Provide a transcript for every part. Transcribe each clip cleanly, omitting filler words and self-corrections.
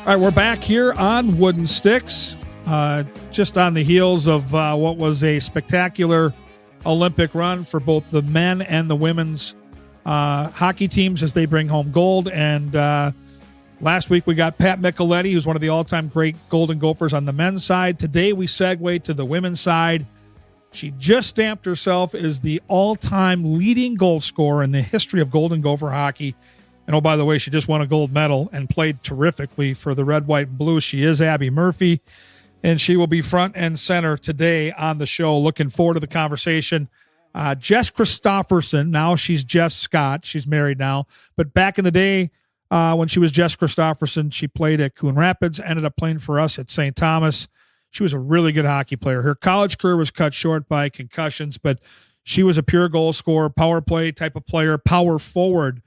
All right, we're back here on Wooden Sticks, just on the heels of what was a spectacular Olympic run for both the men and the women's hockey teams as they bring home gold. And last week we got Pat Micheletti, who's one of the all-time great Golden Gophers on the men's side. Today we segue to the women's side. She just stamped herself as the all-time leading goal scorer in the history of Golden Gopher hockey. And oh, by the way, she just won a gold medal and played terrifically for the red, white, and blue. She is Abbey Murphy, and she will be front and center today on the show. Looking forward to the conversation. Jess Christopherson, now she's Jess Scott. She's married now. But back in the day when she was Jess Christopherson, she played at Coon Rapids, ended up playing for us at St. Thomas. She was a really good hockey player. Her college career was cut short by concussions, but she was a pure goal scorer, power play type of player, power forward.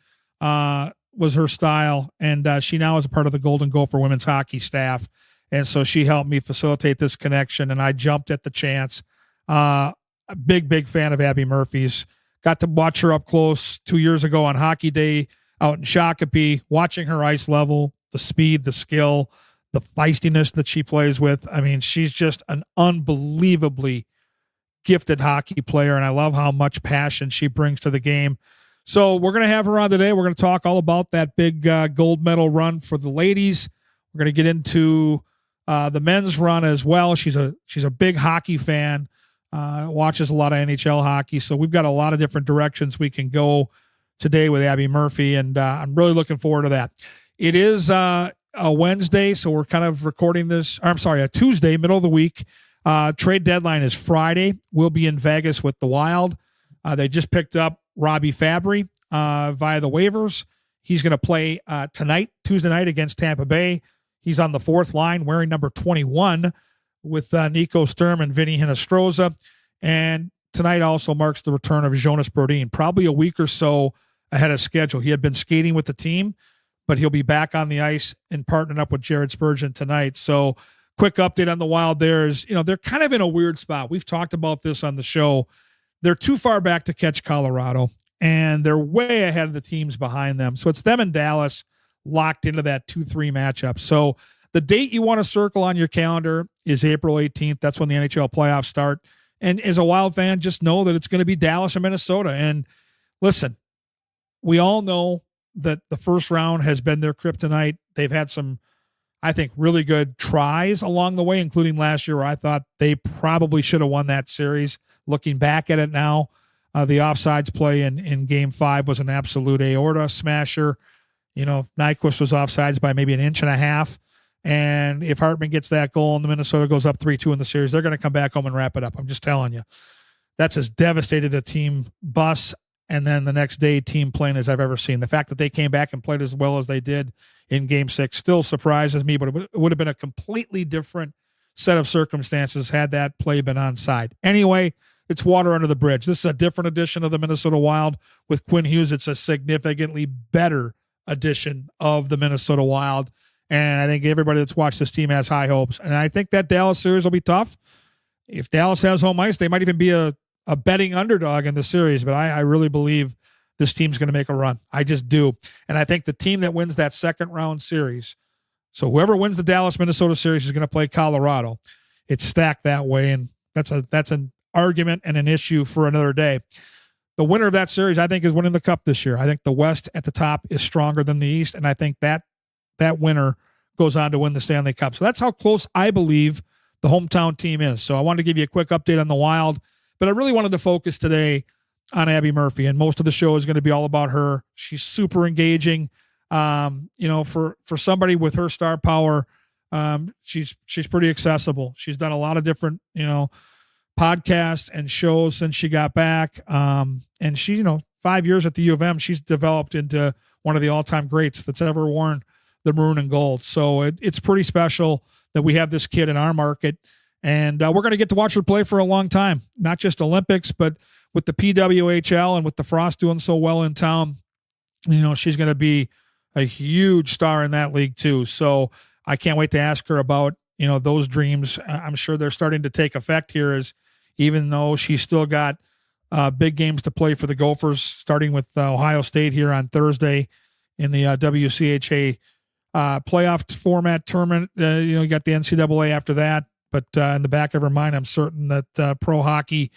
Was her style, and she now is a part of the Golden Gopher women's hockey staff, and so she helped me facilitate this connection, and I jumped at the chance. A big fan of Abbey Murphy's. Got to watch her up close 2 years ago on Hockey Day out in Shakopee, watching her ice level, the speed, the skill, the feistiness that she plays with. I mean, she's just an unbelievably gifted hockey player, and I love how much passion she brings to the game. So we're going to have her on today. We're going to talk all about that big gold medal run for the ladies. We're going to get into the men's run as well. She's a big hockey fan, watches a lot of NHL hockey. So we've got a lot of different directions we can go today with Abbey Murphy, and I'm really looking forward to that. It is a Wednesday, so we're kind of recording this. A Tuesday, middle of the week. Trade deadline is Friday. We'll be in Vegas with the Wild. They just picked up Robbie Fabry via the waivers. He's going to play tonight, Tuesday night, against Tampa Bay. He's on the fourth line wearing number 21 with Nico Sturm and Vinny Hinostroza. And tonight also marks the return of Jonas Brodin, probably a week or so ahead of schedule. He had been skating with the team, but he'll be back on the ice and partnering up with Jared Spurgeon tonight. So quick update on the Wild there is, they're kind of in a weird spot. We've talked about this on the show. They're too far back to catch Colorado, and they're way ahead of the teams behind them. So it's them and Dallas locked into that 2-3 matchup. So the date you want to circle on your calendar is April 18th. That's when the NHL playoffs start. And as a Wild fan, just know that it's going to be Dallas and Minnesota. And listen, we all know that the first round has been their kryptonite. They've had some, I think, really good tries along the way, including last year where I thought they probably should have won that series. Looking back at it now, the offsides play in Game 5 was an absolute aorta smasher. Nyquist was offsides by maybe an inch and a half. And if Hartman gets that goal and the Minnesota goes up 3-2 in the series, they're going to come back home and wrap it up. I'm just telling you. That's as devastated a team bus and then the next day team playing as I've ever seen. The fact that they came back and played as well as they did in Game 6 still surprises me, but it would have been a completely different set of circumstances had that play been onside. Anyway, it's water under the bridge. This is a different edition of the Minnesota Wild. With Quinn Hughes, it's a significantly better edition of the Minnesota Wild. And I think everybody that's watched this team has high hopes. And I think that Dallas series will be tough. If Dallas has home ice, they might even be a betting underdog in the series. But I really believe this team's going to make a run. I just do. And I think the team that wins that second round series, so whoever wins the Dallas-Minnesota series is going to play Colorado. It's stacked that way, and that's an argument and an issue for another day. The winner of that series, I think, is winning the Cup this year. I think the West at the top is stronger than the East, and I think that winner goes on to win the Stanley Cup. So that's how close I believe the hometown team is. So I wanted to give you a quick update on the Wild, but I really wanted to focus today on Abbey Murphy, and most of the show is going to be all about her. She's super engaging. For somebody with her star power, she's pretty accessible. She's done a lot of different, podcasts and shows since she got back. And she, 5 years at the U of M, she's developed into one of the all-time greats that's ever worn the maroon and gold. So it's pretty special that we have this kid in our market, and we're going to get to watch her play for a long time, not just Olympics, but with the PWHL and with the Frost doing so well in town, she's going to be a huge star in that league too. So I can't wait to ask her about, those dreams. I'm sure they're starting to take effect here, as even though she's still got big games to play for the Gophers, starting with Ohio State here on Thursday in the WCHA playoff format tournament. You got the NCAA after that. But in the back of her mind, I'm certain that pro hockey,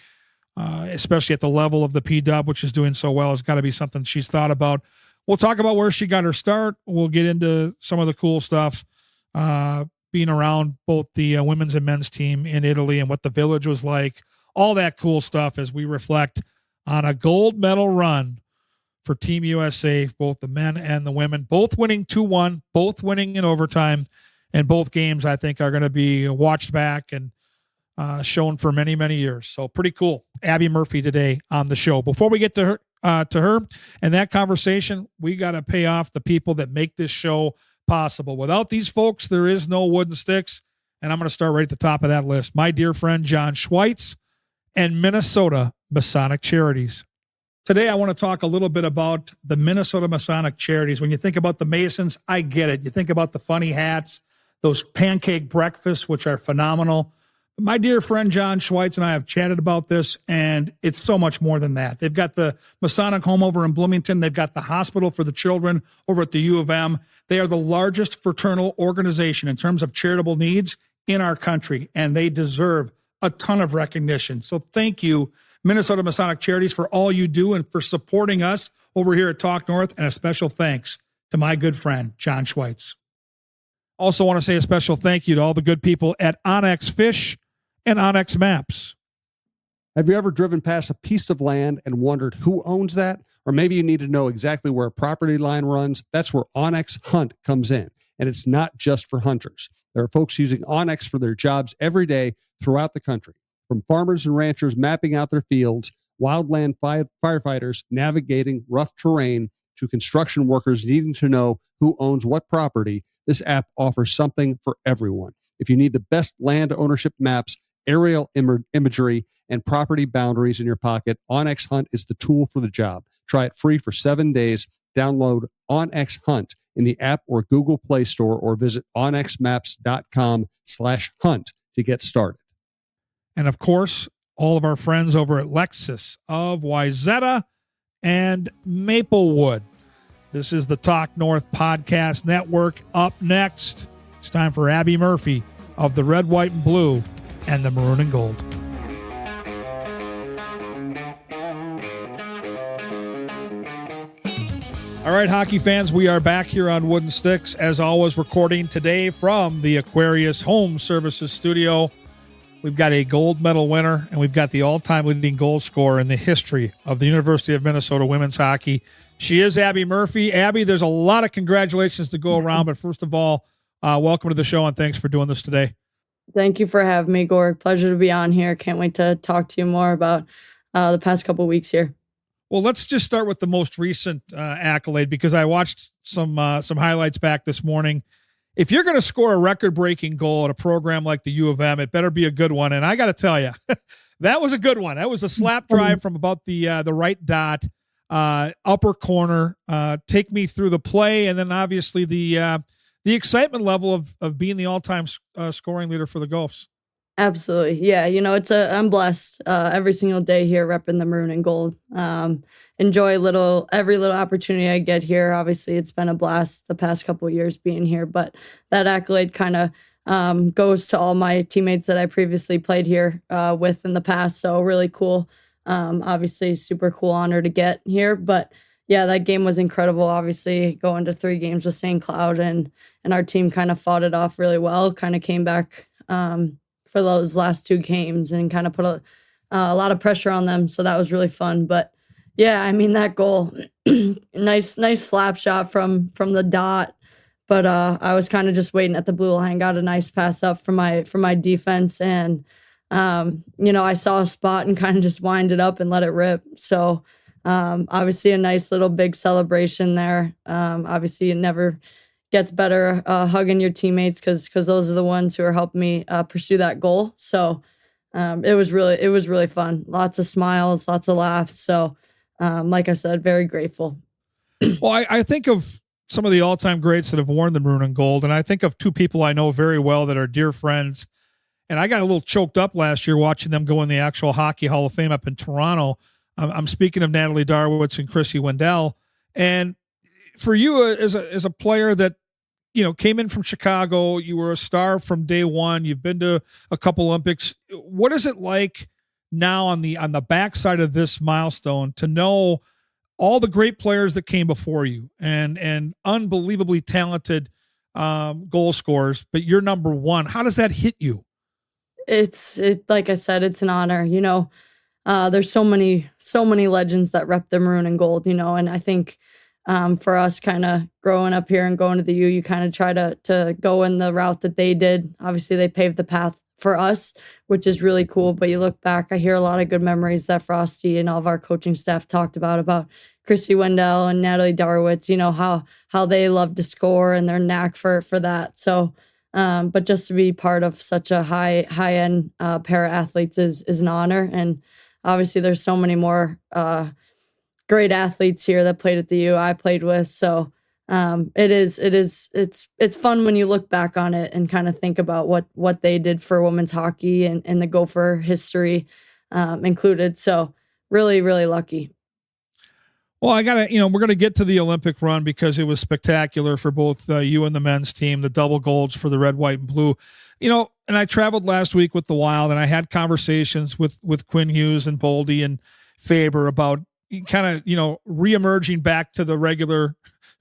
especially at the level of the P-Dub, which is doing so well, has got to be something she's thought about. We'll talk about where she got her start. We'll get into some of the cool stuff, being around both the women's and men's team in Italy and what the village was like, all that cool stuff as we reflect on a gold medal run for Team USA, both the men and the women, both winning 2-1, both winning in overtime, and both games I think are going to be watched back and shown for many, many years. So pretty cool. Abbey Murphy today on the show. Before we get to her and that conversation, we got to pay off the people that make this show possible. Without these folks, there is no Wooden Sticks. And I'm going to start right at the top of that list. My dear friend, John Schweitz and Minnesota Masonic Charities. Today, I want to talk a little bit about the Minnesota Masonic Charities. When you think about the Masons, I get it. You think about the funny hats, those pancake breakfasts, which are phenomenal. My dear friend John Schweitz and I have chatted about this, and it's so much more than that. They've got the Masonic home over in Bloomington. They've got the hospital for the children over at the U of M. They are the largest fraternal organization in terms of charitable needs in our country, and they deserve a ton of recognition. So thank you, Minnesota Masonic Charities, for all you do and for supporting us over here at Talk North, and a special thanks to my good friend, John Schweitz. Also want to say a special thank you to all the good people at Onyx Fish and Onyx Maps. Have you ever driven past a piece of land and wondered who owns that? Or maybe you need to know exactly where a property line runs. That's where Onyx Hunt comes in. And it's not just for hunters. There are folks using Onyx for their jobs every day throughout the country. From farmers and ranchers mapping out their fields, wildland firefighters navigating rough terrain, to construction workers needing to know who owns what property, this app offers something for everyone. If you need the best land ownership maps, aerial imagery, and property boundaries in your pocket, Onyx Hunt is the tool for the job. Try it free for 7 days. Download Onyx Hunt in the app or Google Play Store, or visit onyxmaps.com/hunt to get started. And of course, all of our friends over at Lexus of Wayzata and Maplewood. This is the Talk North Podcast Network. Up next, it's time for Abbey Murphy of the Red, White, and Blue and the Maroon and Gold. All right, hockey fans, we are back here on Wooden Sticks, as always, recording today from the Aquarius Home Services Studio. We've got a gold medal winner, and we've got the all-time leading goal scorer in the history of the University of Minnesota women's hockey. She is Abbey Murphy. Abbey, there's a lot of congratulations to go around, but first of all, welcome to the show, and thanks for doing this today. Thank you for having me, Gord. Pleasure to be on here. Can't wait to talk to you more about the past couple of weeks here. Well, let's just start with the most recent accolade, because I watched some highlights back this morning. If you're going to score a record-breaking goal at a program like the U of M, it better be a good one. And I got to tell you, that was a good one. That was a slap drive from about the right dot, upper corner. Take me through the play, and then obviously the excitement level of being the all-time scoring leader for the Gophs. Absolutely. Yeah. I'm blessed every single day here repping the Maroon and Gold. Enjoy every little opportunity I get here. Obviously, it's been a blast the past couple of years being here, but that accolade kind of goes to all my teammates that I previously played here with in the past. So really cool. Obviously, super cool honor to get here. But yeah, that game was incredible. Obviously, going to 3 games with St. Cloud, and our team kind of fought it off really well, kind of came back for those last 2 games and kind of put a lot of pressure on them. So that was really fun. But yeah, I mean, that goal, nice slap shot from the dot. But I was kind of just waiting at the blue line, got a nice pass up for my defense. And, I saw a spot and kind of just wind it up and let it rip. So obviously a nice little big celebration there. Obviously it never gets better hugging your teammates because those are the ones who are helping me pursue that goal. So it was really fun. Lots of smiles, lots of laughs. So like I said, very grateful. Well, I think of some of the all-time greats that have worn the Maroon and Gold, and I think of 2 people I know very well that are dear friends. And I got a little choked up last year watching them go in the actual Hockey Hall of Fame up in Toronto. I'm speaking of Natalie Darwitz and Chrissy Wendell. And for you as a player that, came in from Chicago. You were a star from day one. You've been to a couple Olympics. What is it like now on the backside of this milestone to know all the great players that came before you and unbelievably talented goal scorers, but you're number one? How does that hit you? It's like I said, it's an honor. There's so many legends that rep the maroon and gold. And I think for us, kind of growing up here and going to the U, you kind of try to go in the route that they did. Obviously, they paved the path for us, which is really cool. But you look back, I hear a lot of good memories that Frosty and all of our coaching staff talked about Chrissy Wendell and Natalie Darwitz, how they love to score and their knack for that. So, but just to be part of such a high end pair of athletes is an honor. And obviously there's so many more great athletes here that played at the U I played with. So it's fun when you look back on it and kind of think about what they did for women's hockey and the Gopher history included. So really, really lucky. Well, we're going to get to the Olympic run because it was spectacular for both you and the men's team, the double golds for the red, white, and blue. And I traveled last week with the Wild, and I had conversations with Quinn Hughes and Boldy and Faber about kind of, reemerging back to the regular,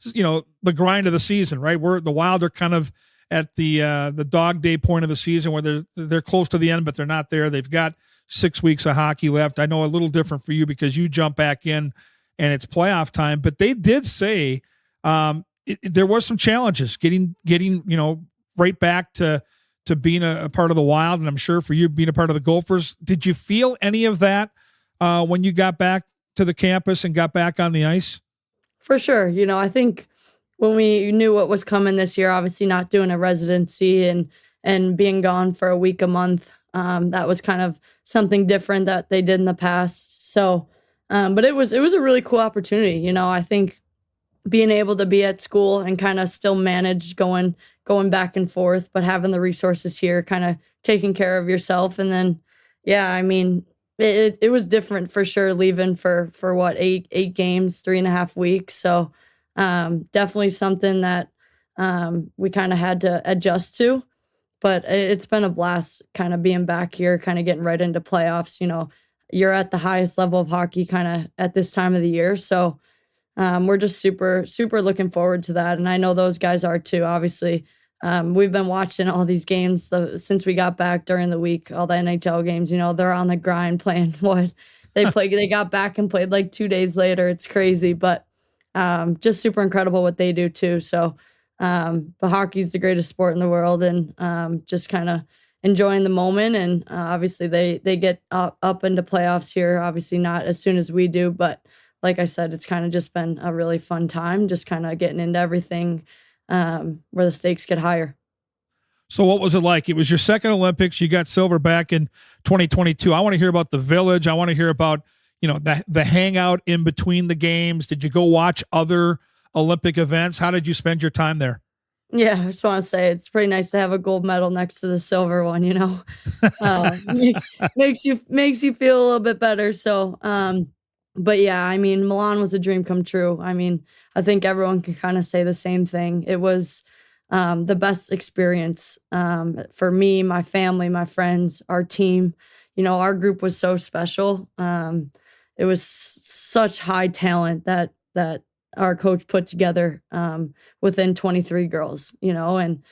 the grind of the season, right? Where the Wild are kind of at the dog day point of the season where they're close to the end, but they're not there. They've got 6 weeks of hockey left. I know a little different for you because you jump back in and it's playoff time, but they did say there was some challenges getting right back to being a part of the Wild, and I'm sure for you being a part of the Gophers. Did you feel any of that when you got back to the campus and got back on the ice? For sure. I think when we knew what was coming this year, obviously not doing a residency and being gone for a week, a month, that was kind of something different that they did in the past. So, but it was a really cool opportunity. I think being able to be at school and kind of still manage going back and forth, but having the resources here, kind of taking care of yourself. And then, it was different for sure, leaving for what, eight games, 3.5 weeks. So definitely something that we kind of had to adjust to. But it's been a blast kind of being back here, kind of getting right into playoffs. You're at the highest level of hockey kind of at this time of the year. So we're just super, super looking forward to that. And I know those guys are too, obviously. We've been watching all these games since we got back during the week, all the NHL games. They're on the grind playing what they play. They got back and played like 2 days later. It's crazy, but just super incredible what they do too. So but hockey's the greatest sport in the world, and just kind of enjoying the moment. And obviously they get up into playoffs here, obviously not as soon as we do, but like I said, it's kind of just been a really fun time, just kind of getting into everything where the stakes get higher. So what was it like? It was your second Olympics. You got silver back in 2022. I want to hear about the village. I want to hear about, the hangout in between the games. Did you go watch other Olympic events? How did you spend your time there? Yeah, I just want to say it's pretty nice to have a gold medal next to the silver one, makes you feel a little bit better. So, but yeah, Milan was a dream come true. I think everyone can kind of say the same thing. It was the best experience for me, my family, my friends, our team. Our group was so special. It was such high talent that our coach put together within 23 girls, and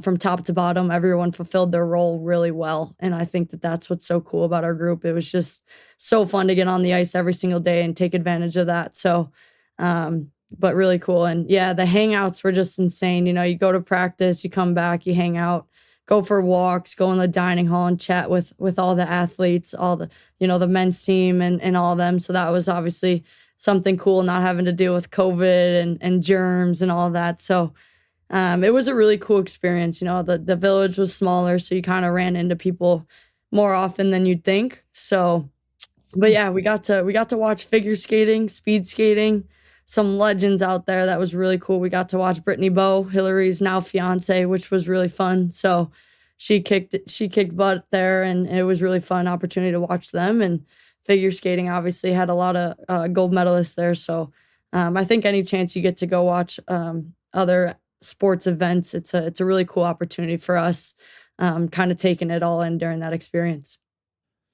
from top to bottom, everyone fulfilled their role really well. And I think that's what's so cool about our group. It was just so fun to get on the ice every single day and take advantage of that. So, but really cool. And yeah, the hangouts were just insane. You go to practice, you come back, you hang out, go for walks, go in the dining hall and chat with all the athletes, all the, the men's team and all of them. So that was obviously something cool, not having to deal with COVID and germs and all that. So it was a really cool experience. The village was smaller, so you kind of ran into people more often than you'd think. So, but yeah, we got to watch figure skating, speed skating, some legends out there. That was really cool. We got to watch Brittany Bowe, Hillary's now fiance, which was really fun. So she kicked butt there, and it was really fun opportunity to watch them. And figure skating obviously had a lot of gold medalists there. So I think any chance you get to go watch other sports events. It's a really cool opportunity for us, kind of taking it all in during that experience.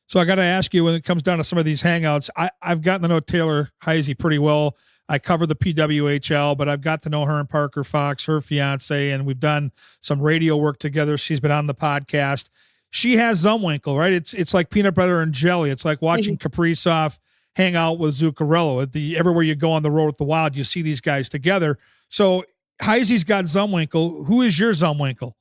So I got to ask you, when it comes down to some of these hangouts, I've gotten to know Taylor Heisey pretty well. I cover the PWHL, but I've got to know her and Parker Fox, her fiance, and we've done some radio work together. She's been on the podcast. She has Zumwinkle, right? It's like peanut butter and jelly. It's like watching Kaprizov hang out with Zuccarello. Everywhere you go on the road with the Wild, you see these guys together. So Heisey's got Zumwinkle. Who is your Zumwinkle?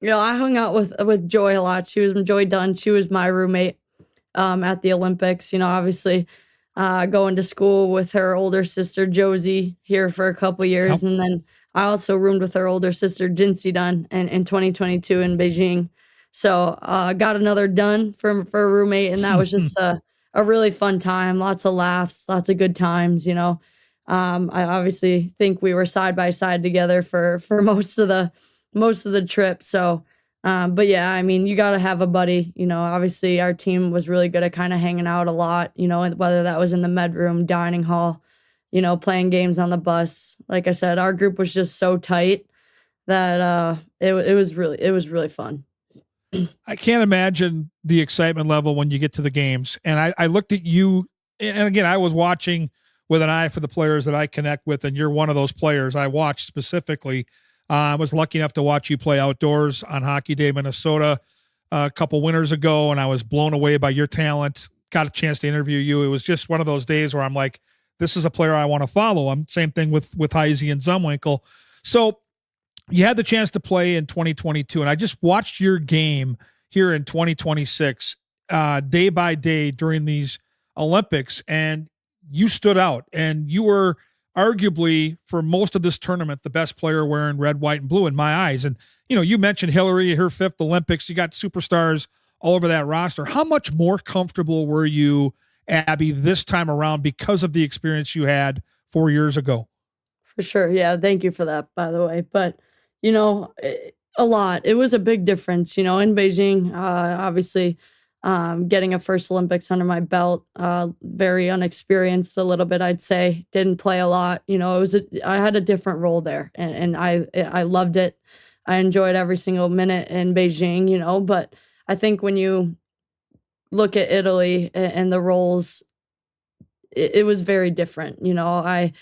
I hung out with Joy a lot. Joy Dunn. She was my roommate at the Olympics. Obviously going to school with her older sister Josie here for a couple years, and then I also roomed with her older sister Jinsey Dunn in 2022 in Beijing. So got another Dunn for a roommate, and that was just a really fun time. Lots of laughs, lots of good times. I obviously think we were side by side together for most of the trip. So, but yeah, I mean, you got to have a buddy. Obviously our team was really good at kind of hanging out a lot. Whether that was in the med room, dining hall, playing games on the bus. Like I said, our group was just so tight that it was really fun. I can't imagine the excitement level when you get to the games. And I looked at you, and again, I was watching with an eye for the players that I connect with, and you're one of those players I watched specifically. I was lucky enough to watch you play outdoors on Hockey Day, Minnesota, a couple winters ago, and I was blown away by your talent. Got a chance to interview you. It was just one of those days where I'm like, this is a player I want to follow. Same thing with Heisey and Zumwinkle. So you had the chance to play in 2022, and I just watched your game here in 2026, day by day during these Olympics, and you stood out, and you were arguably for most of this tournament the best player wearing red, white, and blue in my eyes. And you mentioned Hillary, her 5th Olympics. You got superstars all over that roster. How much more comfortable were you, Abby, this time around because of the experience you had 4 years ago? For sure. Yeah. Thank you for that, by the way. But, a lot. It was a big difference, in Beijing, obviously, getting a first Olympics under my belt, very unexperienced a little bit, I'd say. Didn't play a lot. I had a different role there, and I loved it. I enjoyed every single minute in Beijing, but I think when you look at Italy and the roles, it was very different. I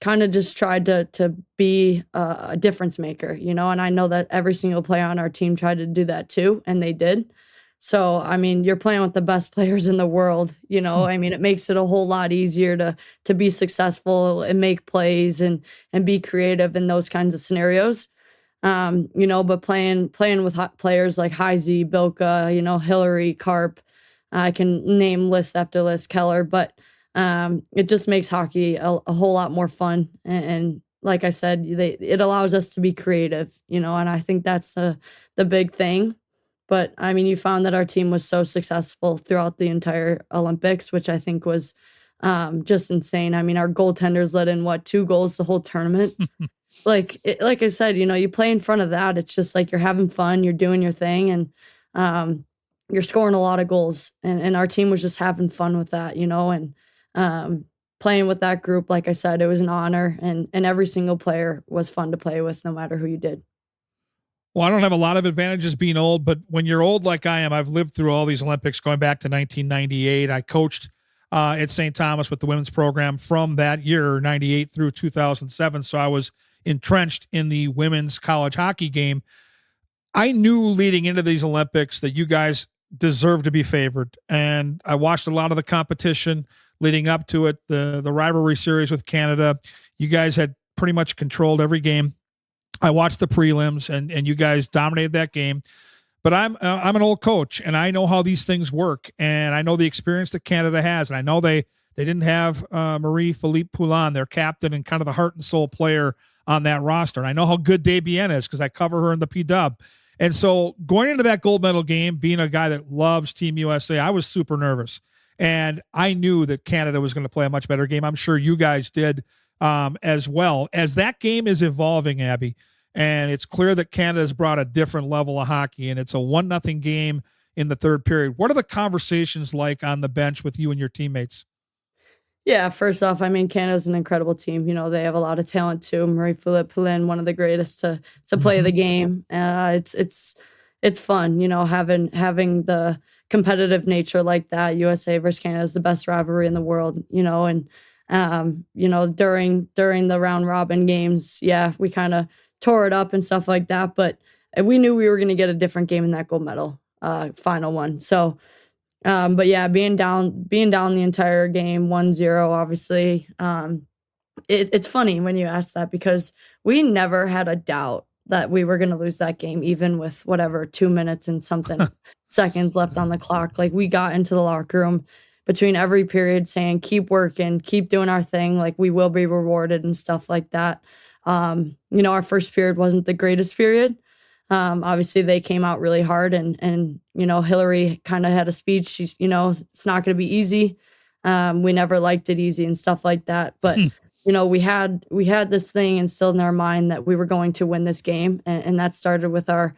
kind of just tried to be a difference maker, and I know that every single player on our team tried to do that too, and they did. So, I mean, you're playing with the best players in the world, I mean, it makes it a whole lot easier to be successful and make plays and be creative in those kinds of scenarios. But playing with players like Heisey, Bilka, Hillary, Karp, I can name list after list, Keller, but it just makes hockey a whole lot more fun. And like I said, it allows us to be creative, and I think that's the big thing. But I mean, you found that our team was so successful throughout the entire Olympics, which I think was just insane. I mean, our goaltenders let in 2 goals the whole tournament. Like I said, you play in front of that. It's just like you're having fun, you're doing your thing, and you're scoring a lot of goals. And our team was just having fun with that, and playing with that group. Like I said, it was an honor, and every single player was fun to play with, no matter who you did. Well, I don't have a lot of advantages being old, but when you're old like I am, I've lived through all these Olympics going back to 1998. I coached at St. Thomas with the women's program from that year, 98 through 2007. So I was entrenched in the women's college hockey game. I knew leading into these Olympics that you guys deserve to be favored. And I watched a lot of the competition leading up to it, the rivalry series with Canada. You guys had pretty much controlled every game. I watched the prelims, and you guys dominated that game. But I'm an old coach, and I know how these things work, and I know the experience that Canada has, and I know they didn't have Marie-Philippe Poulin, their captain and kind of the heart and soul player on that roster. And I know how good Debienne is because I cover her in the P-Dub. And so going into that gold medal game, being a guy that loves Team USA, I was super nervous. And I knew that Canada was going to play a much better game. I'm sure you guys did as well. As that game is evolving, Abby, and it's clear that Canada has brought a different level of hockey, and it's a 1-0 game in the third period. What are the conversations like on the bench with you and your teammates? Yeah, first off, I mean, Canada's an incredible team. You know, they have a lot of talent too. Marie-Philippe Poulin, one of the greatest to play the Mhm. game. It's fun, you know, having the competitive nature like that. USA versus Canada is the best rivalry in the world, you know, and you know, during the round robin games, yeah, we kind of tore it up and stuff like that, but we knew we were going to get a different game in that gold medal final one. So but yeah, being down the entire game 1-0, obviously. It's funny when you ask that because we never had a doubt that we were going to lose that game, even with whatever 2 minutes and something seconds left on the clock. Like we got into the locker room between every period saying, keep working, keep doing our thing. Like we will be rewarded and stuff like that. You know, our first period wasn't the greatest period. Obviously they came out really hard and, you know, Hillary kind of had a speech. She's, you know, it's not going to be easy. We never liked it easy and stuff like that. But, you know, we had this thing instilled in our mind that we were going to win this game. And that started with our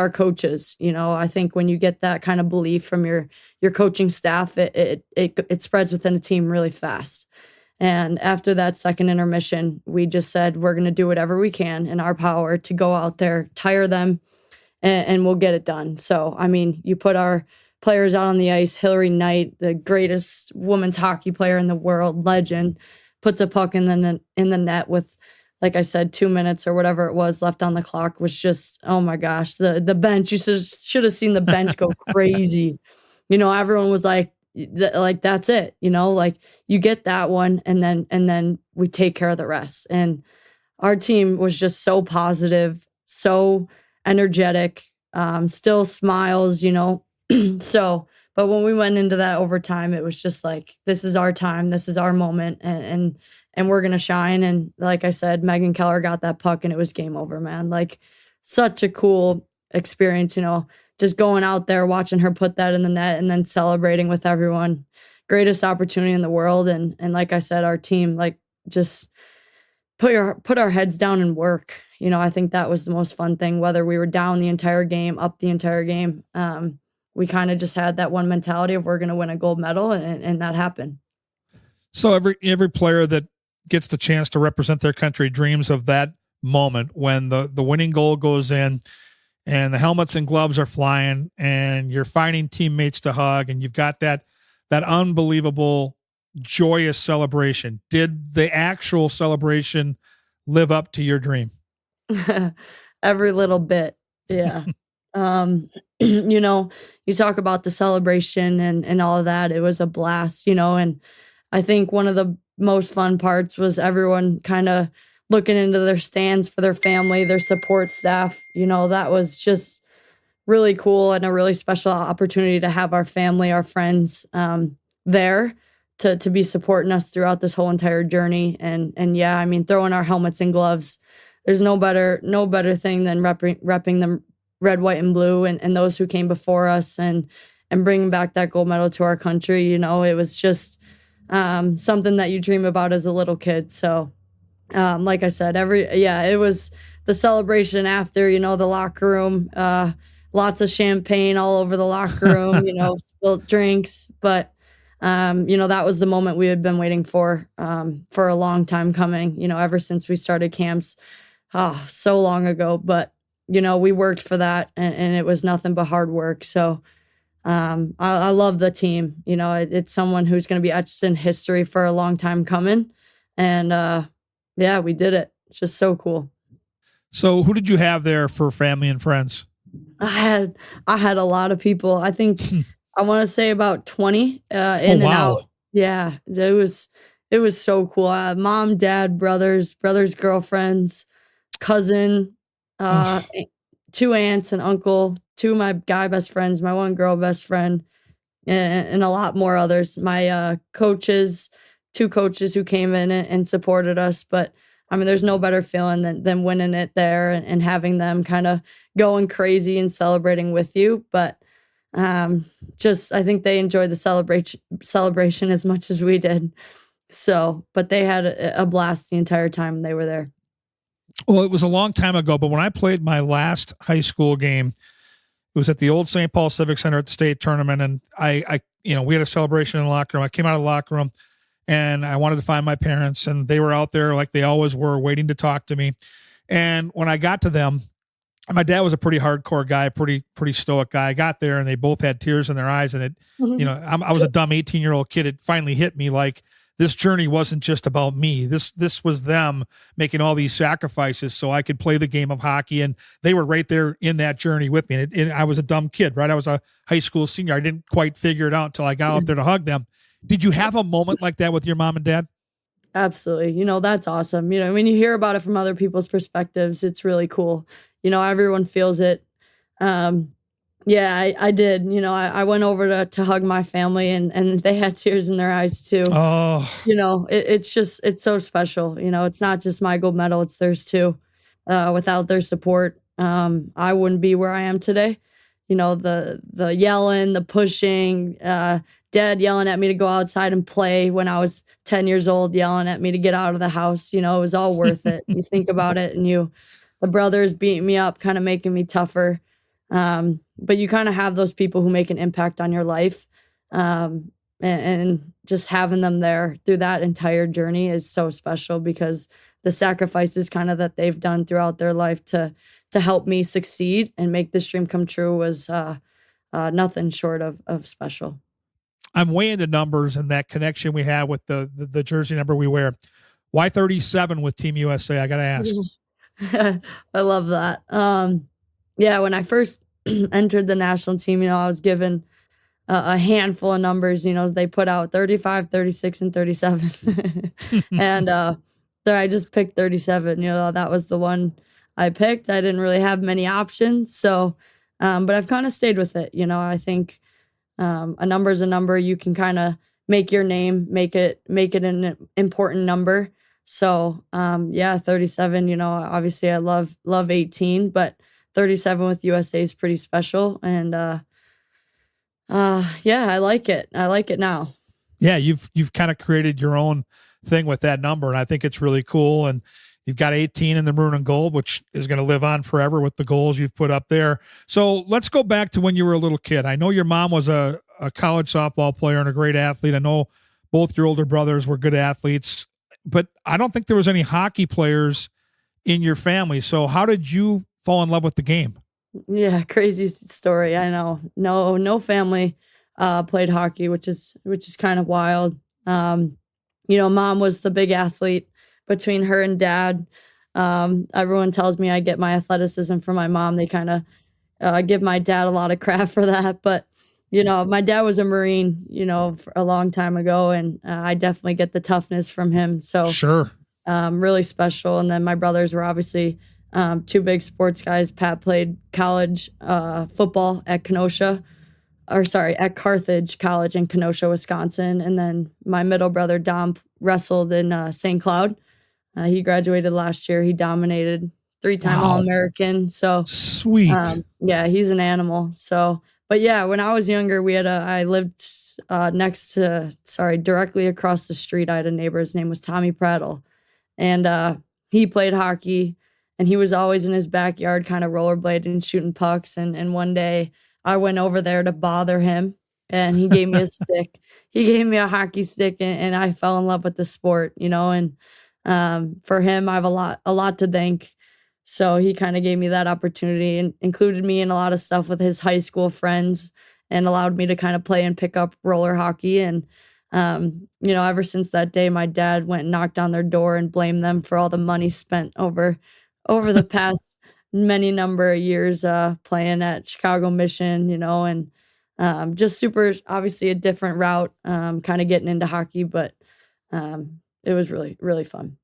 coaches. You know, I think when you get that kind of belief from your coaching staff, it spreads within a team really fast. And after that second intermission, we just said, we're going to do whatever we can in our power to go out there, tire them, and we'll get it done. So, I mean, you put our players out on the ice. Hillary Knight, the greatest women's hockey player in the world, legend, puts a puck in the net with, like I said, 2 minutes or whatever it was left on the clock. Was just, oh my gosh, the bench. You should have seen the bench go crazy. You know, everyone was like that's it. You know, like you get that one, and then we take care of the rest. And our team was just so positive, so energetic, still smiles. You know, so. But when we went into that overtime, it was just like, this is our time, this is our moment, and we're gonna shine. And like I said, Megan Keller got that puck, and it was game over, man. Like such a cool experience, you know, just going out there, watching her put that in the net, and then celebrating with everyone. Greatest opportunity in the world. And like I said, our team, like, just put our heads down and work. You know, I think that was the most fun thing. Whether we were down the entire game, up the entire game. We kind of just had that one mentality of we're going to win a gold medal, and that happened. So every player that gets the chance to represent their country dreams of that moment when the winning goal goes in and the helmets and gloves are flying and you're finding teammates to hug and you've got that unbelievable, joyous celebration. Did the actual celebration live up to your dream? Every little bit. Yeah. You know, you talk about the celebration and all of that. It was a blast, you know, and I think one of the most fun parts was everyone kind of looking into their stands for their family, their support staff. You know, that was just really cool and a really special opportunity to have our family, our friends there to be supporting us throughout this whole entire journey. And yeah, I mean, throwing our helmets and gloves, there's no better thing than repping the red, white, and blue and those who came before us and bringing back that gold medal to our country. You know, it was just something that you dream about as a little kid. So like I said, it was the celebration after, you know, the locker room, lots of champagne all over the locker room, you know, spilled drinks. But, you know, that was the moment we had been waiting for a long time coming, you know, ever since we started camps, so long ago. But, you know, we worked for that and it was nothing but hard work. So I love the team. You know, it's someone who's going to be etched in history for a long time coming. And yeah, we did it. It's just so cool. So who did you have there for family and friends? I had a lot of people. I think I want to say about 20 in and out. Yeah, it was so cool. Mom, dad, brothers, girlfriends, cousin, 2 aunts and uncle, 2 of my guy best friends, my 1 girl best friend, and a lot more others. My coaches, 2 coaches who came in and supported us. But I mean, there's no better feeling than winning it there and having them kind of going crazy and celebrating with you. But just, I think they enjoyed the celebration as much as we did. So, but they had a blast the entire time they were there. Well, it was a long time ago, but when I played my last high school game, it was at the old St. Paul Civic Center at the state tournament. And I we had a celebration in the locker room. I came out of the locker room and I wanted to find my parents, and they were out there like they always were, waiting to talk to me. And when I got to them, my dad was a pretty hardcore guy, pretty stoic guy. I got there and they both had tears in their eyes, and I was a dumb 18-year-old kid. It finally hit me like this journey wasn't just about me. This was them making all these sacrifices so I could play the game of hockey, and they were right there in that journey with me. And I was a dumb kid, right? I was a high school senior. I didn't quite figure it out until I got out there to hug them. Did you have a moment like that with your mom and dad? Absolutely. That's awesome. When you hear about it from other people's perspectives, it's really cool. Everyone feels it. Yeah, I did. I went over to hug my family, and they had tears in their eyes too. Oh, It's so special. It's not just my gold medal, it's theirs too. Without their support, I wouldn't be where I am today. The yelling, the pushing, dad yelling at me to go outside and play when I was 10 years old, yelling at me to get out of the house. It was all worth it. You think about it, and the brothers beating me up, kind of making me tougher. But you kind of have those people who make an impact on your life. And just having them there through that entire journey is so special, because the sacrifices kind of that they've done throughout their life to help me succeed and make this dream come true was nothing short of special. I'm way into numbers and that connection we have with the jersey number we wear. Why 37 with Team USA? I got to ask. I love that. Yeah, when I first entered the national team, I was given a handful of numbers. They put out 35, 36, and 37. And I just picked 37. That was the one I picked. I didn't really have many options. So, but I've kind of stayed with it. I think a number is a number. You can kind of make your name, make it an important number. So, 37, obviously I love 18, but 37 with USA is pretty special. And, I like it. I like it now. Yeah. You've kind of created your own thing with that number, and I think it's really cool. And you've got 18 in the maroon and gold, which is going to live on forever with the goals you've put up there. So let's go back to when you were a little kid. I know your mom was a college softball player and a great athlete. I know both your older brothers were good athletes, but I don't think there was any hockey players in your family. So how did you fall in love with the game? Yeah, crazy story. I know. No family played hockey, which is kind of wild. Mom was the big athlete. Between her and dad, everyone tells me I get my athleticism from my mom. They kind of give my dad a lot of crap for that, but my dad was a Marine, for a long time ago, and I definitely get the toughness from him. So sure, really special. And then my brothers were obviously two big sports guys. Pat played college football at at Carthage College in Kenosha, Wisconsin. And then my middle brother, Dom, wrestled in St. Cloud. He graduated last year. He dominated, 3-time All-American. So sweet. He's an animal. So, but yeah, when I was younger, I lived directly across the street. I had a neighbor. His name was Tommy Prattle. And he played hockey, and he was always in his backyard kind of rollerblading and shooting pucks. And one day I went over there to bother him, and he gave me a stick. He gave me a hockey stick, and I fell in love with the sport, and for him, I have a lot to thank. So he kind of gave me that opportunity and included me in a lot of stuff with his high school friends, and allowed me to kind of play and pick up roller hockey. And, ever since that day, my dad went and knocked on their door and blamed them for all the money spent over the past many number of years playing at Chicago Mission, and just super, obviously a different route, kind of getting into hockey, but it was really, really fun.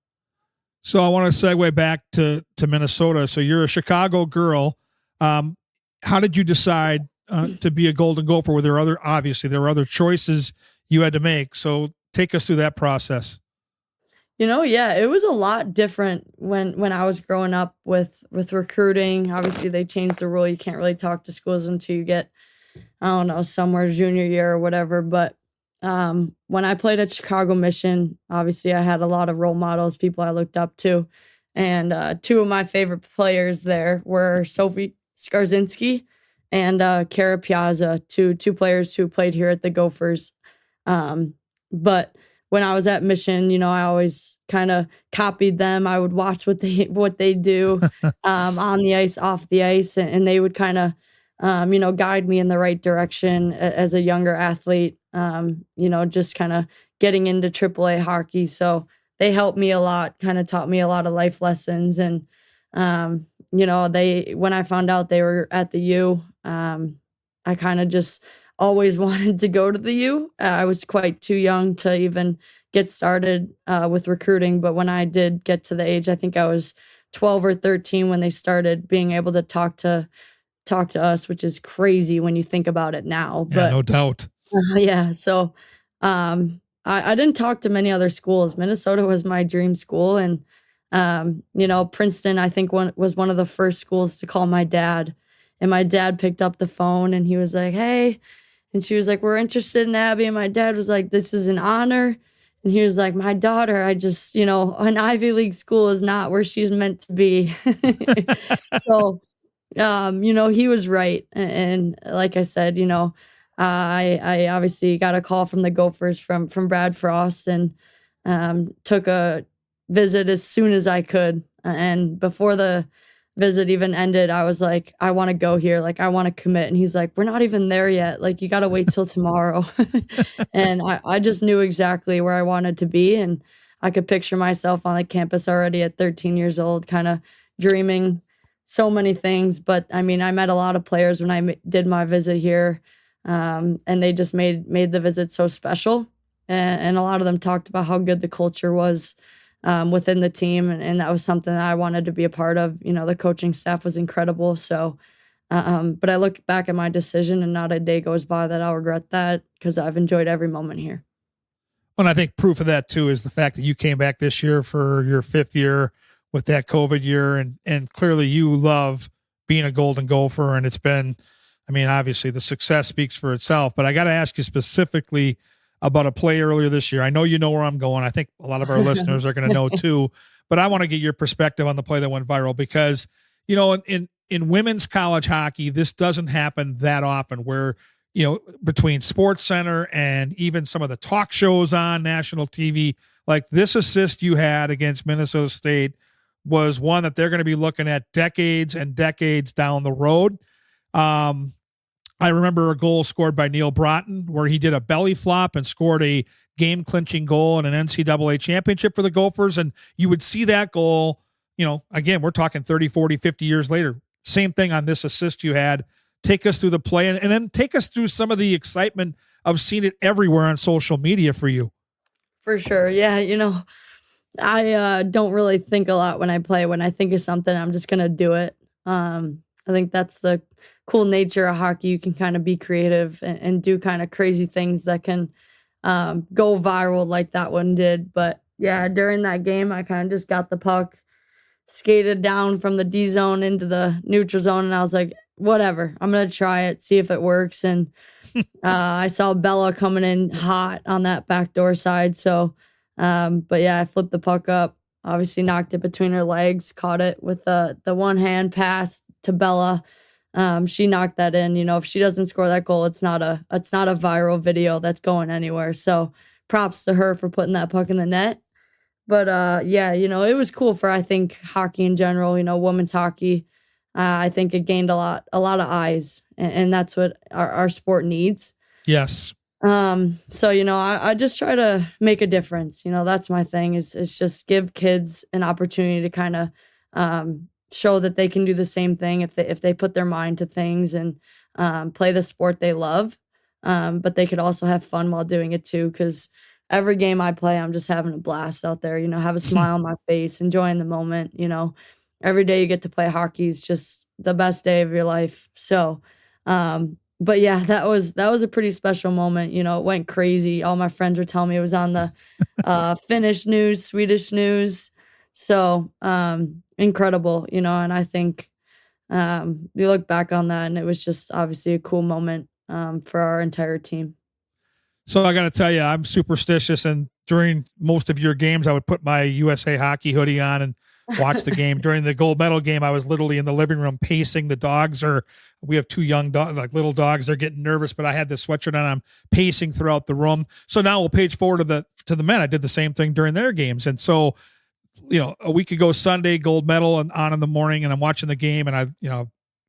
So I want to segue back to Minnesota. So you're a Chicago girl. How did you decide to be a Golden Gopher? Were there other choices you had to make? So take us through that process. It was a lot different when I was growing up with recruiting. Obviously, they changed the rule. You can't really talk to schools until you get, somewhere junior year or whatever. But when I played at Chicago Mission, obviously I had a lot of role models, people I looked up to. And two of my favorite players there were Sophie Skarzinski and Kara Piazza, two players who played here at the Gophers. But when I was at Mission, I always kind of copied them. I would watch what they do on the ice, off the ice, and they would kind of guide me in the right direction as a younger athlete. Just kind of getting into AAA hockey. So they helped me a lot, kind of taught me a lot of life lessons. And, when I found out they were at the U, I kind of just always wanted to go to the U. I was quite too young to even get started with recruiting. But when I did get to the age, I think I was 12 or 13 when they started being able to talk to us, which is crazy when you think about it now. Yeah, no doubt. Yeah. So I didn't talk to many other schools. Minnesota was my dream school. And, Princeton, I think was one of the first schools to call my dad. And my dad picked up the phone and he was like, hey. And she was like, we're interested in Abbey. And my dad was like, this is an honor. And he was like, my daughter, I just, an Ivy League school is not where she's meant to be. So, he was right. And like I said, I obviously got a call from the Gophers from Brad Frost and took a visit as soon as I could. And before the visit even ended, I was like, I want to go here. Like, I want to commit. And he's like, we're not even there yet. Like, you got to wait till tomorrow. And I just knew exactly where I wanted to be. And I could picture myself on the campus already at 13 years old, kind of dreaming so many things. But I mean, I met a lot of players when I did my visit here. And they just made the visit so special. And a lot of them talked about how good the culture was within the team. And that was something that I wanted to be a part of. The coaching staff was incredible. So, but I look back at my decision and not a day goes by that I'll regret that because I've enjoyed every moment here. Well, and I think proof of that too is the fact that you came back this year for your 5th year with that COVID year. And clearly you love being a Golden Gopher. And it's been, obviously the success speaks for itself, but I got to ask you specifically about a play earlier this year. I know you know where I'm going. I think a lot of our listeners are going to know too, but I want to get your perspective on the play that went viral because, in women's college hockey, this doesn't happen that often where, between Sports Center and even some of the talk shows on national TV, like this assist you had against Minnesota State was one that they're going to be looking at decades and decades down the road. I remember a goal scored by Neil Broughton where he did a belly flop and scored a game-clinching goal in an NCAA championship for the Gophers. And you would see that goal, again, we're talking 30, 40, 50 years later. Same thing on this assist you had. Take us through the play and then take us through some of the excitement of seeing it everywhere on social media for you. For sure. Yeah. I don't really think a lot when I play. When I think of something, I'm just going to do it. I think that's the cool nature of hockey. You can kind of be creative and do kind of crazy things that can go viral like that one did. But yeah, during that game, I kind of just got the puck, skated down from the D zone into the neutral zone. And I was like, whatever, I'm going to try it, see if it works. And I saw Bella coming in hot on that backdoor side. So, but yeah, I flipped the puck up, obviously knocked it between her legs, caught it with the one hand pass to Bella. She knocked that in. If she doesn't score that goal, it's not a viral video that's going anywhere. So props to her for putting that puck in the net. But yeah, it was cool for, I think, hockey in general, women's hockey. I think it gained a lot of eyes, and that's what our sport needs. Yes. So, I just try to make a difference. That's my thing is just give kids an opportunity to kind of show that they can do the same thing if they put their mind to things and play the sport they love. But they could also have fun while doing it too. Cause every game I play, I'm just having a blast out there, have a smile on my face, enjoying the moment, every day you get to play hockey is just the best day of your life. So, but yeah, that was a pretty special moment. It went crazy. All my friends were telling me it was on the Finnish news, Swedish news. So, incredible, and I think you look back on that and it was just obviously a cool moment for our entire team. So I got to tell you, I'm superstitious, and during most of your games, I would put my USA Hockey hoodie on, and watch the game. During the gold medal game, I was literally in the living room pacing the dogs, or we have two young dogs, like little dogs. They're getting nervous, but I had this sweatshirt on. I'm pacing throughout the room. So now we'll page forward to the men. I did the same thing during their games. And so, a week ago Sunday, gold medal and on in the morning, and I'm watching the game, and I,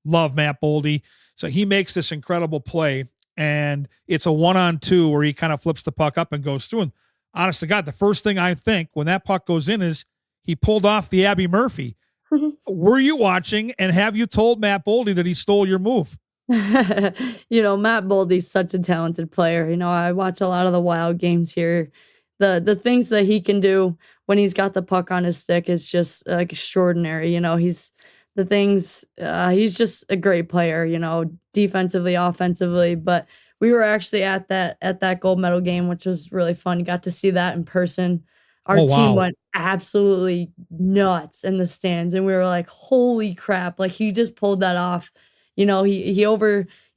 love Matt Boldy. So he makes this incredible play, and it's a 1-on-2 where he kind of flips the puck up and goes through. And honest to God, the first thing I think when that puck goes in is he pulled off the Abbey Murphy. Were you watching, and have you told Matt Boldy that he stole your move? Matt Boldy's such a talented player. I watch a lot of the Wild games here. The things that he can do when he's got the puck on his stick is just extraordinary. He's just a great player, defensively, offensively. But we were actually at that gold medal game, which was really fun. Got to see that in person. Our team went absolutely nuts in the stands, and we were like, holy crap, like he just pulled that off. He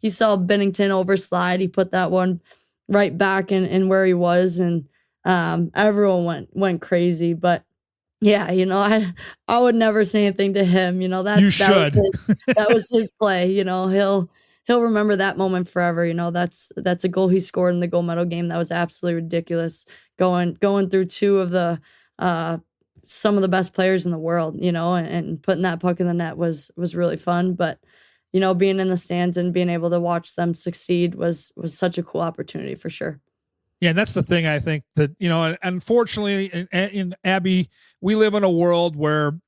saw Bennington overslide. He put that one right back in where he was, and everyone went crazy. But yeah, I would never say anything to him. That was his play. He'll remember that moment forever. That's a goal he scored in the gold medal game. That was absolutely ridiculous. Going through two of the some of the best players in the world, and putting that puck in the net was really fun. But being in the stands and being able to watch them succeed was such a cool opportunity for sure. Yeah, and that's the thing. I think that, unfortunately in Abbey, we live in a world where,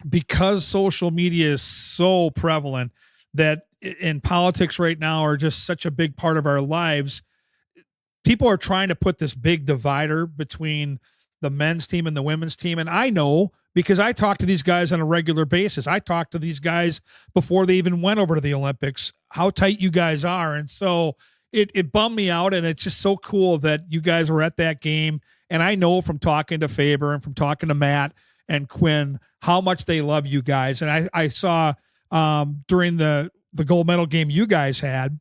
because social media is so prevalent, that in politics right now are just such a big part of our lives, people are trying to put this big divider between the men's team and the women's team. And I know, because I talk to these guys on a regular basis. I talk to these guys before they even went over to the Olympics, how tight you guys are. And so it bummed me out, and it's just so cool that you guys were at that game. And I know from talking to Faber and from talking to Matt and Quinn how much they love you guys. And I saw during the gold medal game you guys had,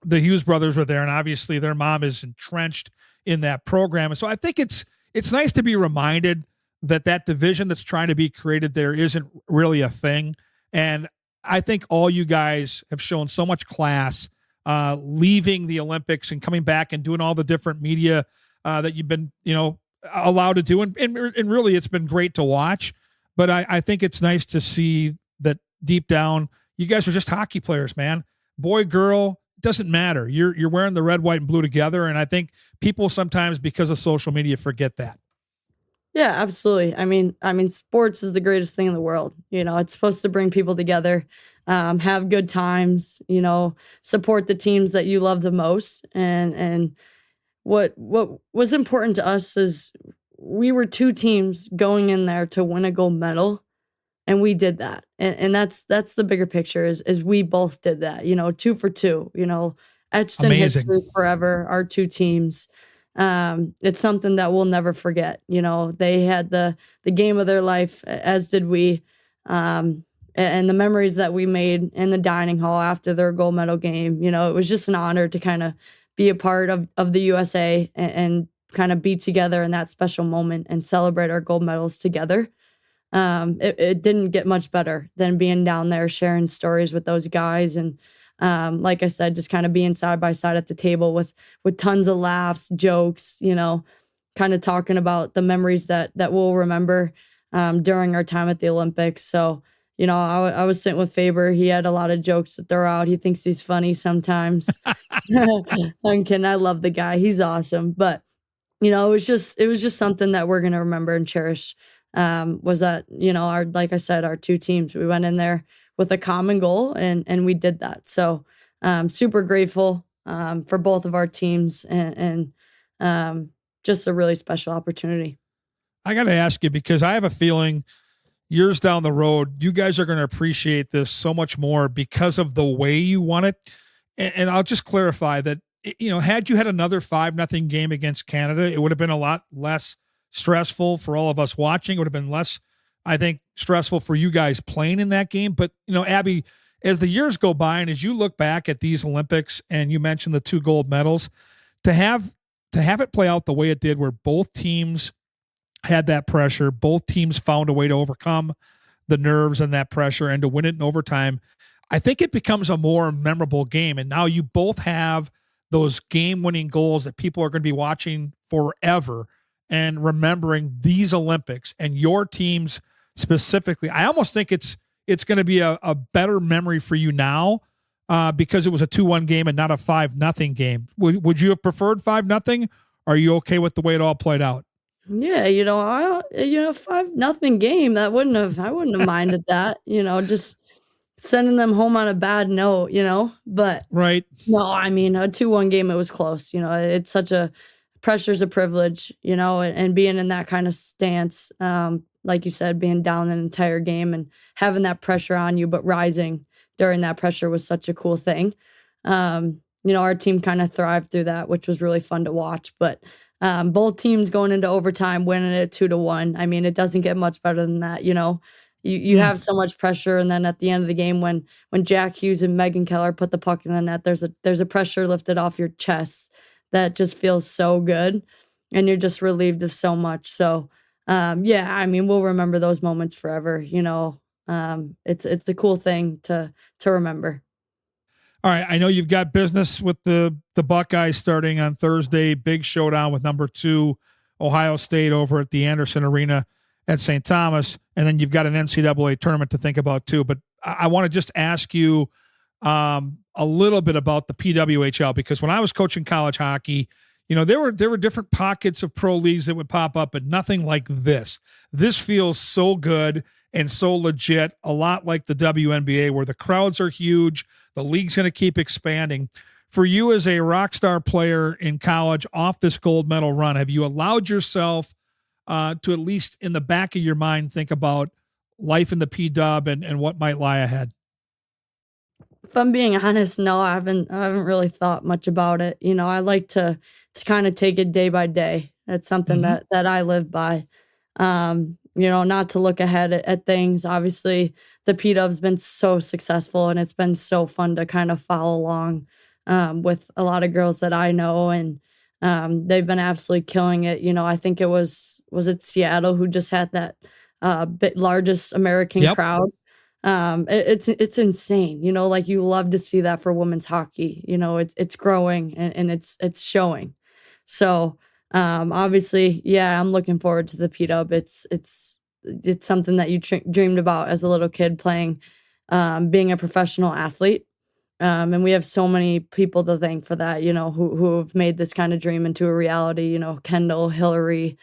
the Hughes brothers were there, and obviously their mom is entrenched in that program. And so I think it's nice to be reminded that division that's trying to be created there isn't really a thing. And I think all you guys have shown so much class, leaving the Olympics and coming back and doing all the different media that you've been, allowed to do. And really, it's been great to watch. But I think it's nice to see that deep down, you guys are just hockey players, man. Boy, girl, doesn't matter. You're wearing the red, white, and blue together. And I think people sometimes, because of social media, forget that. Yeah, absolutely. I mean, sports is the greatest thing in the world. It's supposed to bring people together, have good times, support the teams that you love the most. And what was important to us is we were two teams going in there to win a gold medal, and we did that. And that's the bigger picture is we both did that, 2 for 2, etched in history forever, our two teams. It's something that we'll never forget. They had the game of their life, as did we. And the memories that we made in the dining hall after their gold medal game, it was just an honor to kind of be a part of the USA and kind of be together in that special moment and celebrate our gold medals together. It didn't get much better than being down there sharing stories with those guys. And like I said, just kind of being side by side at the table with tons of laughs, jokes, kind of talking about the memories that we'll remember during our time at the Olympics. So, I was sitting with Faber. He had a lot of jokes to throw out. He thinks he's funny sometimes. I'm kidding. I love the guy. He's awesome. But, it was just something that we're going to remember and cherish. Was that, like I said, our two teams, we went in there with a common goal and we did that. So super grateful for both of our teams and just a really special opportunity. I got to ask you, because I have a feeling years down the road, you guys are going to appreciate this so much more because of the way you won it. And I'll just clarify that, had you had another 5-0 game against Canada, it would have been a lot less stressful for all of us watching. It would have been less, I think, stressful for you guys playing in that game. But, Abby, as the years go by and as you look back at these Olympics, and you mentioned the 2 gold medals, to have it play out the way it did, where both teams had that pressure. Both teams found a way to overcome the nerves and that pressure and to win it in overtime. I think it becomes a more memorable game. And now you both have those game-winning goals that people are going to be watching forever and remembering these Olympics and your teams specifically. I almost think it's going to be a better memory for you now because it was a 2-1 game and not a 5-0 game. Would you have preferred 5-0? Are you okay with the way it all played out? Yeah, 5-0 game. I wouldn't have minded that. Just sending them home on a bad note. But right. No, I mean a 2-1 game. It was close. It's such a pressure's a privilege. And being in that kind of stance, like you said, being down an entire game and having that pressure on you, but rising during that pressure was such a cool thing. Our team kind of thrived through that, which was really fun to watch. But both teams going into overtime, winning it 2-1. I mean, it doesn't get much better than that. You have so much pressure, and then at the end of the game, when Jack Hughes and Megan Keller put the puck in the net, there's a pressure lifted off your chest that just feels so good, and you're just relieved of so much. So, we'll remember those moments forever. It's a cool thing to remember. All right, I know you've got business with the Buckeyes starting on Thursday. Big showdown with number 2 Ohio State over at the Anderson Arena at St. Thomas, and then you've got an NCAA tournament to think about too. But I want to just ask you a little bit about the PWHL, because when I was coaching college hockey, there were different pockets of pro leagues that would pop up, but nothing like this. This feels so good and so legit, a lot like the WNBA, where the crowds are huge. The league's going to keep expanding. For you as a rock star player in college off this gold medal run, have you allowed yourself to, at least in the back of your mind, think about life in the P-Dub and what might lie ahead? If I'm being honest, no, I haven't really thought much about it. I like to kind of take it day by day. That's something that I live by. Not to look ahead at things. Obviously, the P-Dub's been so successful, and it's been so fun to kind of follow along with a lot of girls that I know, and they've been absolutely killing it. I think it was it Seattle who just had that largest American crowd. It's insane. You love to see that for women's hockey. It's growing and it's showing. So obviously, yeah, I'm looking forward to the P-Dub. It's something that you dreamed about as a little kid, playing, being a professional athlete. And we have so many people to thank for that, who have made this kind of dream into a reality. Kendall, Hillary,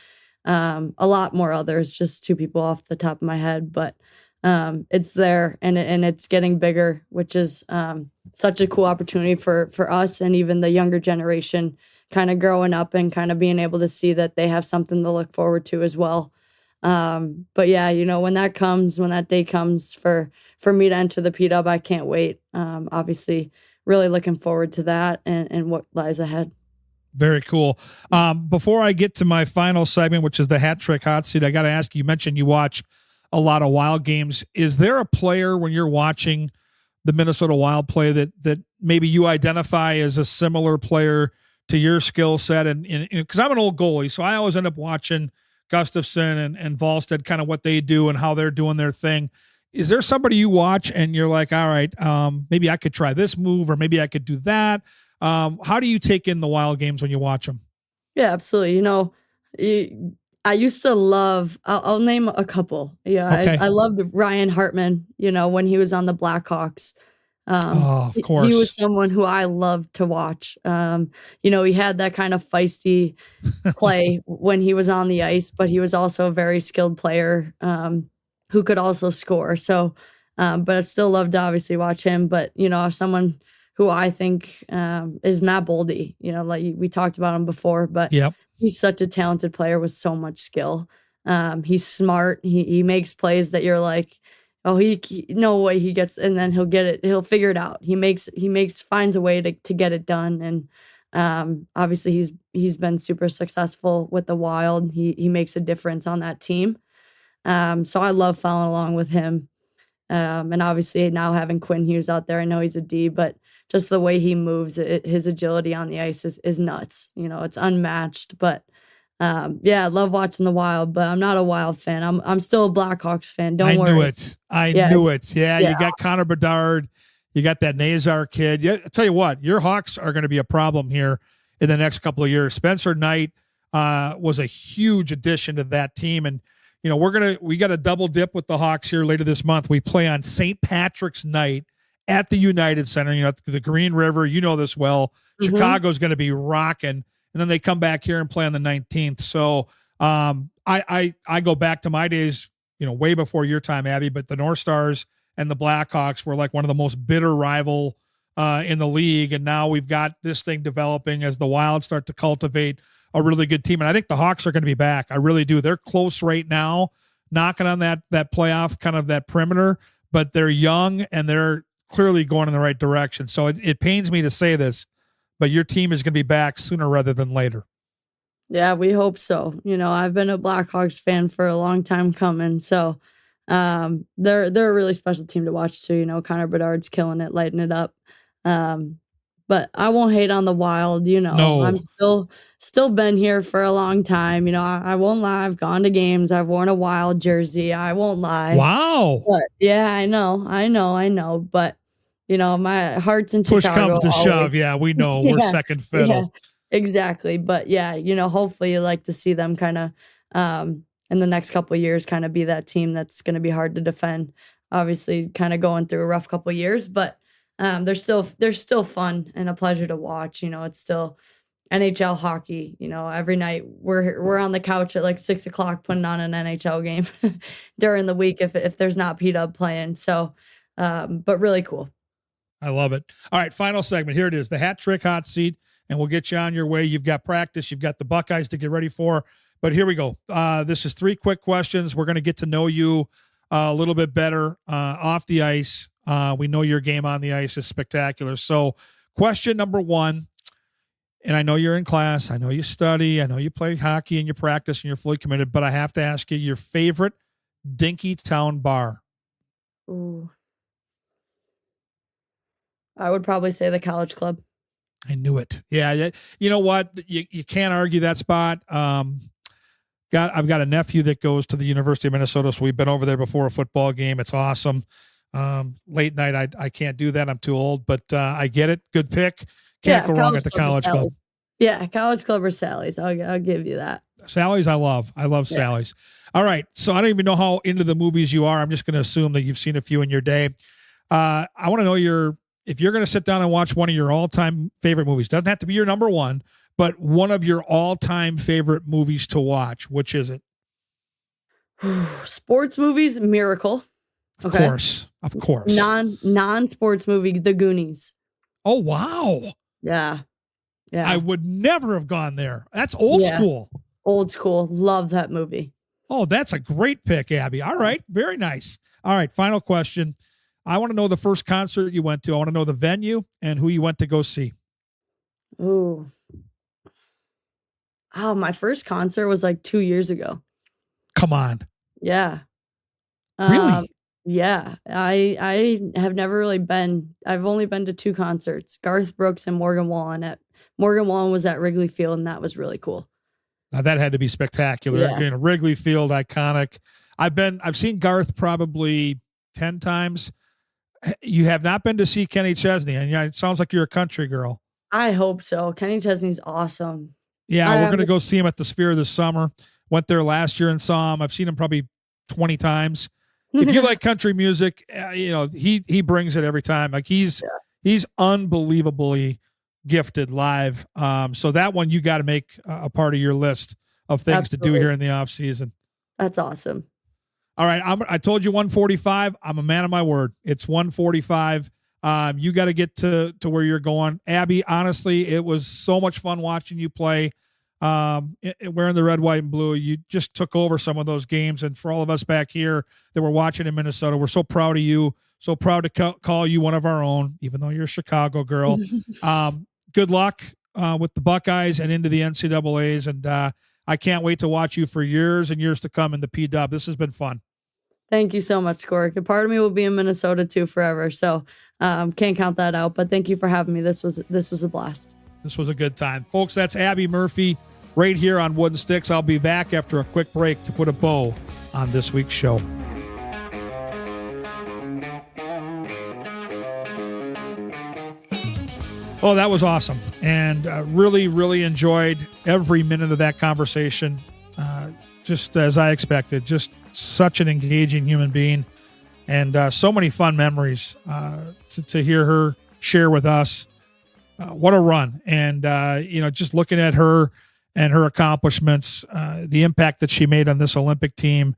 a lot more others, just 2 people off the top of my head, but it's there and it's getting bigger, which is such a cool opportunity for us and even the younger generation kind of growing up and kind of being able to see that they have something to look forward to as well. But yeah, when that day comes for me to enter the P-Dub, I can't wait. Obviously really looking forward to that and what lies ahead. Very cool. Before I get to my final segment, which is the hat trick hot seat, I got to ask you mentioned you watch a lot of Wild games. Is there a player when you're watching the Minnesota Wild play that maybe you identify as a similar player to your skill set? And because I'm an old goalie, so I always end up watching Gustafsson and Volstead, kind of what they do and how they're doing their thing. Is there somebody you watch and you're like, all right, maybe I could try this move or maybe I could do that? How do you take in the Wild games when you watch them? Yeah, absolutely. I used to love, I'll name a couple. Yeah. Okay. I loved Ryan Hartman, when he was on the Blackhawks. Of course. He was someone who I loved to watch. He had that kind of feisty play when he was on the ice, but he was also a very skilled player who could also score. So, but I still love to obviously watch him. But, someone who I think is Matt Boldy, like we talked about him before, but he's such a talented player with so much skill. He's smart. He makes plays that you're like, oh, he no way he gets, and then he'll get it. He'll figure it out. He finds a way to get it done. And obviously he's been super successful with the Wild. He makes a difference on that team. So I love following along with him. And obviously now having Quinn Hughes out there, I know he's a D, but just the way he moves, his agility on the ice is nuts. It's unmatched, but Yeah, I love watching the Wild, but I'm not a Wild fan. I'm still a Blackhawks fan. Don't worry. I knew it. Yeah, you got Connor Bedard. You got that Nazar kid. Yeah, I tell you what, your Hawks are going to be a problem here in the next couple of years. Spencer Knight was a huge addition to that team. And, we got a double dip with the Hawks here later this month. We play on St. Patrick's night at the United Center, the Green River. You know this well. Mm-hmm. Chicago's going to be rocking. And then they come back here and play on the 19th. So I go back to my days, way before your time, Abby, but the North Stars and the Blackhawks were like one of the most bitter rival in the league. And now we've got this thing developing as the Wild start to cultivate a really good team. And I think the Hawks are going to be back. I really do. They're close right now, knocking on that playoff, kind of that perimeter, but they're young and they're clearly going in the right direction. So it pains me to say this, but your team is going to be back sooner rather than later. Yeah, we hope so. I've been a Blackhawks fan for a long time coming. So they're a really special team to watch too. Connor Bedard's killing it, lighting it up. But I won't hate on the Wild. No. I'm still been here for a long time. I won't lie. I've gone to games. I've worn a Wild jersey. I won't lie. Wow. But yeah, I know. But my heart's in Push Chicago. Push comes to shove. Yeah, we know we're second fiddle. Yeah, exactly. But yeah, hopefully you like to see them kind of in the next couple of years kind of be that team that's going to be hard to defend. Obviously, kind of going through a rough couple of years, but they're still fun and a pleasure to watch. It's still NHL hockey. Every night we're on the couch at like 6:00 putting on an NHL game during the week if there's not P-Dub playing. So, but really cool. I love it. All right, final segment. Here it is, the Hat Trick Hot Seat, and we'll get you on your way. You've got practice. You've got the Buckeyes to get ready for. But here we go. This is 3 quick questions. We're going to get to know you a little bit better off the ice. We know your game on the ice is spectacular. So question number 1, and I know you're in class. I know you study. I know you play hockey and you practice and you're fully committed, but I have to ask you your favorite Dinky Town bar. Ooh. I would probably say the College Club. I knew it. Yeah. You know what? You can't argue that spot. I've got a nephew that goes to the University of Minnesota, so we've been over there before a football game. It's awesome. Late night, I can't do that. I'm too old, but I get it. Good pick. Can't go wrong at the College Club. Yeah, College Club or Sally's. I'll give you that. Sally's, I love Sally's. All right, so I don't even know how into the movies you are. I'm just going to assume that you've seen a few in your day. I want to know if you're going to sit down and watch one of your all-time favorite movies. Doesn't have to be your number one, but one of your all-time favorite movies to watch. Which is it? Sports movies, Miracle. Of course. Non-sports movie, The Goonies. Oh, wow. Yeah. I would never have gone there. That's old school. Old school. Love that movie. Oh, that's a great pick, Abby. All right. Very nice. All right. Final question. I want to know the first concert you went to. I want to know the venue and who you went to go see. Ooh. Oh, my first concert was like 2 years ago. Come on. Yeah. Really? Yeah. I have never really been. I've only been to 2 concerts. Garth Brooks and Morgan Wallen. Morgan Wallen was at Wrigley Field, and that was really cool. Now that had to be spectacular. Yeah. Wrigley Field, iconic. I've seen Garth probably 10 times. You have not been to see Kenny Chesney, and it sounds like you're a country girl. I hope so. Kenny Chesney's awesome. Yeah, we're going to go see him at the Sphere this summer. Went there last year and saw him. I've seen him probably 20 times. If you like country music, he brings it every time. Like he's unbelievably gifted live. So that one you got to make a part of your list of things to do here in the off season. That's awesome. All right, I told you 145. I'm a man of my word. It's 145. You got to get to where you're going. Abby, honestly, it was so much fun watching you play. Wearing the red, white, and blue, you just took over some of those games. And for all of us back here that were watching in Minnesota, we're so proud of you. So proud to call you one of our own, even though you're a Chicago girl. Good luck with the Buckeyes and into the NCAAs. And I can't wait to watch you for years and years to come in the P-Dub. This has been fun. Thank you so much, Cork. A part of me will be in Minnesota too forever. So can't count that out. But thank you for having me. This was a blast. This was a good time. Folks, that's Abbey Murphy right here on Wooden Sticks. I'll be back after a quick break to put a bow on this week's show. Oh, that was awesome. And really, really enjoyed every minute of that conversation. Just as I expected, just such an engaging human being, and so many fun memories to hear her share with us. What a run. And, just looking at her and her accomplishments, the impact that she made on this Olympic team,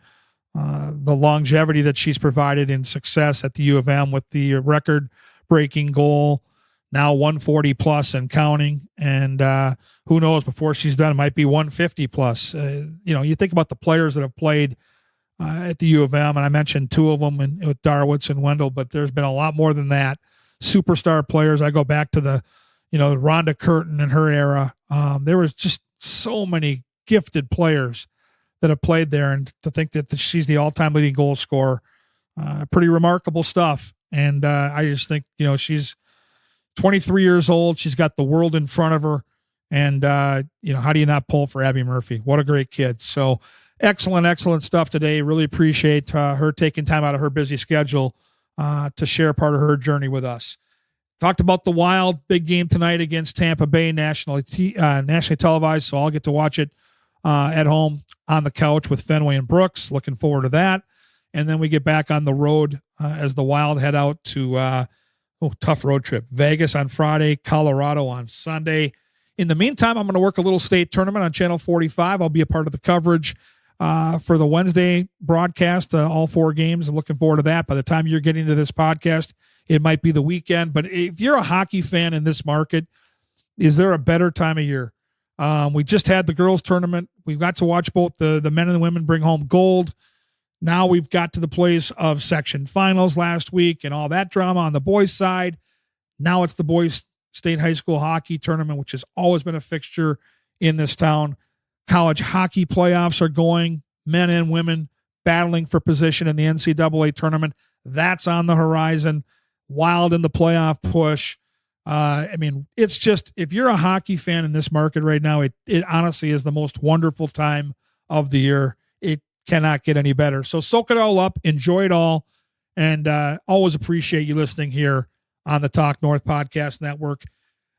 the longevity that she's provided in success at the U of M with the record-breaking goal, now 140 plus and counting. And who knows, before she's done, it might be 150 plus. You think about the players that have played at the U of M, and I mentioned two of them with Darwitz and Wendell, but there's been a lot more than that. Superstar players. I go back to the Rhonda Curtin and her era. There was just so many gifted players that have played there, and to think that she's the all-time leading goal scorer, pretty remarkable stuff. And I just think, she's 23 years old. She's got the world in front of her. And, how do you not pull for Abbey Murphy? What a great kid. So excellent stuff today. Really appreciate her taking time out of her busy schedule to share part of her journey with us. Talked about the Wild, big game tonight against Tampa Bay, nationally televised, so I'll get to watch it at home on the couch with Fenway and Brooks. Looking forward to that. And then we get back on the road as the Wild head out to tough road trip. Vegas on Friday, Colorado on Sunday. In the meantime, I'm going to work a little state tournament on Channel 45. I'll be a part of the coverage for the Wednesday broadcast, all 4 games. I'm looking forward to that. By the time you're getting to this podcast, it might be the weekend. But if you're a hockey fan in this market, is there a better time of year? We just had the girls tournament. We've got to watch both the men and the women bring home gold. Now we've got to the place of section finals last week and all that drama on the boys' side. Now it's the boys' state high school hockey tournament, which has always been a fixture in this town. College hockey playoffs are going, men and women battling for position in the NCAA tournament. That's on the horizon. Wild in the playoff push. It's just, if you're a hockey fan in this market right now, it honestly is the most wonderful time of the year. It cannot get any better. So soak it all up, enjoy it all, and always appreciate you listening here on the Talk North Podcast Network.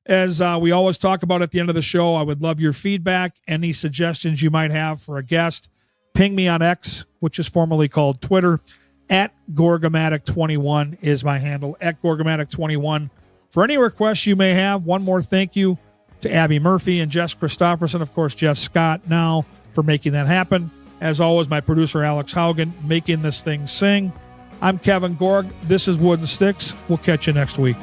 As we always talk about at the end of the show, I would love your feedback, any suggestions you might have for a guest. Ping me on X, which is formerly called Twitter, at Gorgomatic21 is my handle, at Gorgomatic21. For any requests you may have, one more thank you to Abbey Murphy and Jess Christopherson, of course, Jeff Scott now, for making that happen. As always, my producer, Alex Haugen, making this thing sing. I'm Kevin Gorg. This is Wooden Sticks. We'll catch you next week.